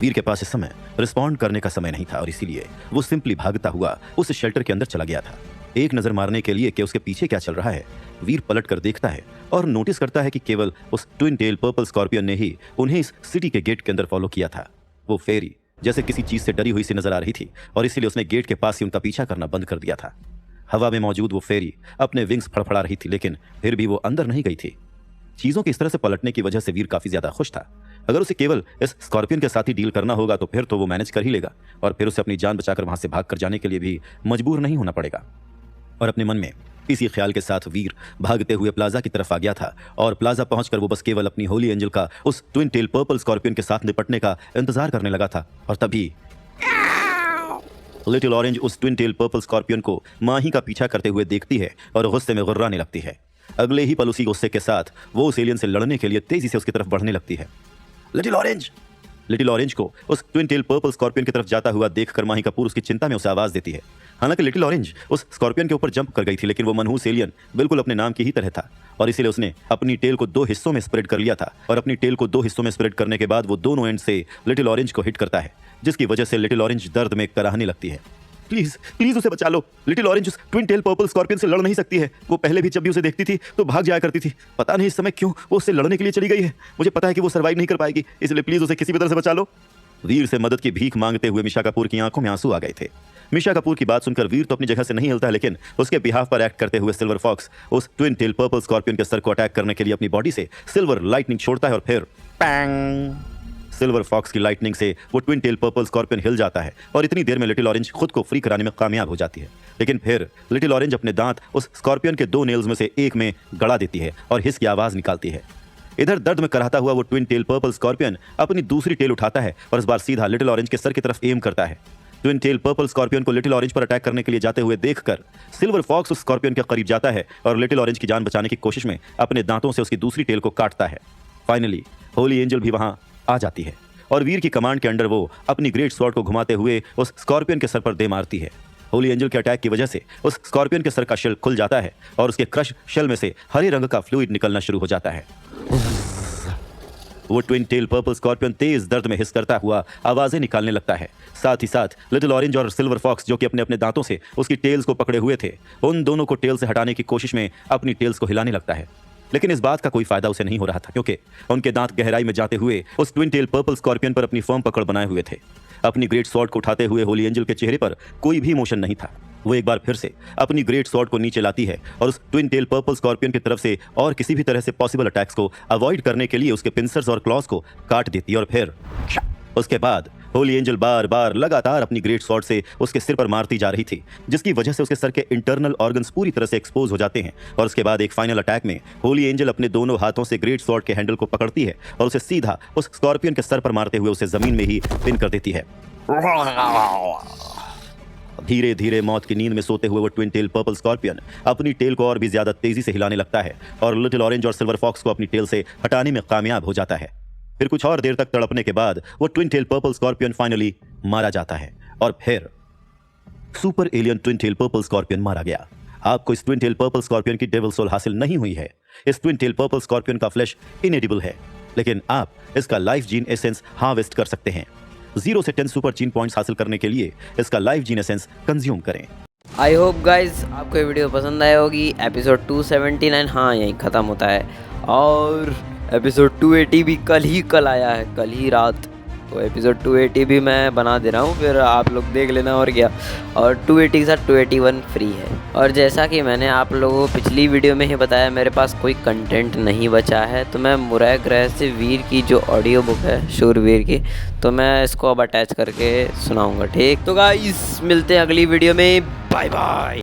वीर के पास इस समय रिस्पॉन्ड करने का समय नहीं था और इसीलिए वो सिंपली भागता हुआ उस शेल्टर के अंदर चला गया था। एक नजर मारने के लिए कि उसके पीछे क्या चल रहा है, वीर पलट कर देखता है और नोटिस करता है कि केवल उस ट्विन टेल पर्पल स्कॉर्पियन ने ही उन्हें इस सिटी के गेट के अंदर फॉलो किया था। वो फेरी जैसे किसी चीज से डरी हुई सी नजर आ रही थी और इसीलिए उसने गेट के पास ही उनका पीछा करना बंद कर दिया था। हवा में मौजूद वो फेरी अपने विंग्स फड़फड़ा रही थी, लेकिन फिर भी वो अंदर नहीं गई थी। चीजों की इस तरह से पलटने की वजह से वीर काफी ज्यादा खुश था। अगर उसे केवल इस स्कॉर्पियन के साथ ही डील करना होगा तो फिर तो वो मैनेज कर ही लेगा और फिर उसे अपनी जान बचाकर वहां से भाग कर जाने के लिए भी मजबूर नहीं होना पड़ेगा। और अपने मन में इसी ख्याल के साथ वीर भागते हुए प्लाजा की तरफ आ गया था और प्लाजा पहुंचकर वो बस केवल अपनी होली एंजल का उस ट्विन टेल पर्पल स्कॉर्पियन के साथ निपटने का इंतजार करने लगा था। और तभी लिटिल ऑरेंज उस ट्विन टेल पर्पल स्कॉर्पियन को माही का पीछा करते हुए देखती है और गुस्से में गुर्राने लगती है। अगले ही पल उसी गुस्से के साथ वो उस एलियन से लड़ने के लिए तेजी से उसकी तरफ बढ़ने लगती है। लिटिल ऑरेंज को उस ट्विन टेल पर्पल स्कॉर्पियन की तरफ जाता हुआ देखकर माही कपूर उसकी चिंता में उसे आवाज देती है। हालांकि लिटिल ऑरेंज उस स्कॉर्पियन के ऊपर जंप कर गई थी, लेकिन वो मनहूस एलियन बिल्कुल अपने नाम की ही तरह था और इसीलिए उसने अपनी टेल को 2 हिस्सों में स्प्रेड कर लिया था। और अपनी टेल को 2 हिस्सों में स्प्रेड करने के बाद वो दोनों एंड से लिटिल ऑरेंज को हिट करता है, जिसकी वजह से लिटिल ऑरेंज दर्द में कराहने लगती है। प्लीज प्लीज उसे बचा लो। लिटिल ऑरेंज उस ट्विन टेल पर्पल स्कॉर्पियन से लड़ नहीं सकती है। वो पहले भी जब भी उसे देखती थी तो भाग जाया करती थी। पता नहीं इस समय क्यों वो उससे लड़ने के लिए चली गई है। मुझे पता है कि वो सर्वाइव नहीं कर पाएगी, इसलिए प्लीज उसे किसी भी तरह से बचा लो। वीर से मदद की भीख मांगते हुए मिशा कपूर की आंखों में आंसू आ गए थे। मिशा कपूर की बात सुनकर वीर तो अपनी जगह से नहीं हिलता, लेकिन उसके बिहाफ पर एक्ट करते हुए सिल्वर फॉक्स उस ट्विन टेल पर्पल स्कॉर्पियन के सर को अटैक करने के लिए अपनी बॉडी से सिल्वर लाइटनिंग छोड़ता है और फिर पैंग, सिल्वर फॉक्स की लाइटनिंग से वो ट्विन टेल पर्पल स्कॉर्पियन हिल जाता है और इतनी देर में लिटिल ऑरेंज खुद को फ्री कराने में कामयाब हो जाती है। लेकिन फिर लिटिल ऑरेंज अपने दांत उस स्कॉर्पियन के 2 नेल्स में से एक में गड़ा देती है और हिस की आवाज निकालती है। इधर दर्द में कराहता हुआ वो ट्विन टेल पर्पल स्कॉर्पियन अपनी दूसरी टेल उठाता है और इस बार सीधा लिटिल ऑरेंज के सर की तरफ एम करता है। ट्विन टेल पर्पल स्कॉर्पियन को लिटिल ऑरेंज पर अटैक करने के लिए जाते हुए देखकर सिल्वर फॉक्स उस स्कॉर्पियन के करीब जाता है और लिटिल ऑरेंज की जान बचाने की कोशिश में अपने दांतों से उसकी दूसरी टेल को काटता है। फाइनली होली एंजल भी वहां आ जाती है और वीर की कमांड के अंडर वो अपनी ग्रेट स्वॉर्ड को घुमाते हुए उस स्कॉर्पियन के सर पर दे मारती है। होली एंजल के अटैक की वजह से उस स्कॉर्पियन के सर का शेल खुल जाता है और उसके क्रश शेल में से हरे रंग का फ्लूइड निकलना शुरू हो जाता है। वो ट्विन टेल पर्पल स्कॉर्पियन तेज दर्द में हिस करता हुआ आवाजें निकालने लगता है। साथ ही साथ लिटिल ऑरेंज और सिल्वर फॉक्स, जो कि अपने अपने दांतों से उसकी टेल्स को पकड़े हुए थे, उन दोनों को टेल से हटाने की कोशिश में अपनी टेल्स को हिलाने लगता है। लेकिन इस बात का कोई फायदा उसे नहीं हो रहा था, क्योंकि उनके दांत गहराई में जाते हुए उस ट्विन टेल पर्पल स्कॉर्पियन पर अपनी फर्म पकड़ बनाए हुए थे। अपनी ग्रेट स्वॉर्ड को उठाते हुए होली एंजल के चेहरे पर कोई भी इमोशन नहीं था। वो एक बार फिर से अपनी ग्रेट स्वॉर्ड को नीचे लाती है और उस ट्विन टेल पर्पल स्कॉर्पियन की तरफ से और किसी भी तरह से पॉसिबल अटैक्स को अवॉइड करने के लिए उसके पिंसर्स और क्लॉज को काट देती है। और फिर उसके बाद होली एंजल बार बार लगातार अपनी ग्रेट स्वॉर्ड से उसके सिर पर मारती जा रही थी, जिसकी वजह से उसके सर के इंटरनल ऑर्गन्स पूरी तरह से एक्सपोज हो जाते हैं। और उसके बाद एक फाइनल अटैक में होली एंजल अपने दोनों हाथों से ग्रेट स्वॉर्ड के हैंडल को पकड़ती है और उसे सीधा उस स्कॉर्पियन के सर पर मारते हुए उसे जमीन में ही पिन कर देती है। धीरे धीरे मौत की नींद में सोते हुए वो ट्विन टेल पर्पल स्कॉर्पियन अपनी टेल को और भी ज्यादा तेजी से हिलाने लगता है और लिटिल ऑरेंज और सिल्वर फॉक्स को अपनी टेल से हटाने में कामयाब हो जाता है। फिर कुछ और देर तक तड़पने के बाद वो twin tail purple scorpion finally मारा जाता है और फिर super alien twin tail purple scorpion मारा गया। आपको इस ट्विन टेल पर्पल स्कॉर्पियन की डेविल सोल हासिल नहीं हुई है। इस ट्विन टेल पर्पल स्कॉर्पियन का फ्लैश इनएडिबल है, लेकिन आप इसका लाइफ जीन एसेंस हार्वेस्ट कर सकते हैं। 0 से 10 सुपर जीन पॉइंट्स हासिल करने के लिए इसका लाइफ जीन एसेंस कंज्यूम करें। आई होप गाइज आपको ये वीडियो पसंद आई होगी। एपिसोड 279 हाँ यहीं ख़त्म होता है और एपिसोड 280 भी कल आया है, कल ही रात। तो एपिसोड 280 भी मैं बना दे रहा हूँ, फिर आप लोग देख लेना और क्या। और 280 के साथ 281 फ्री है। और जैसा कि मैंने आप लोगों को पिछली वीडियो में ही बताया, मेरे पास कोई कंटेंट नहीं बचा है, तो मैं मुरैय ग्रह से वीर की जो ऑडियो बुक है शूरवीर की, तो मैं इसको अब अटैच करके सुनाऊँगा। ठीक तो गाइस मिलते हैं अगली वीडियो में। Bye bye.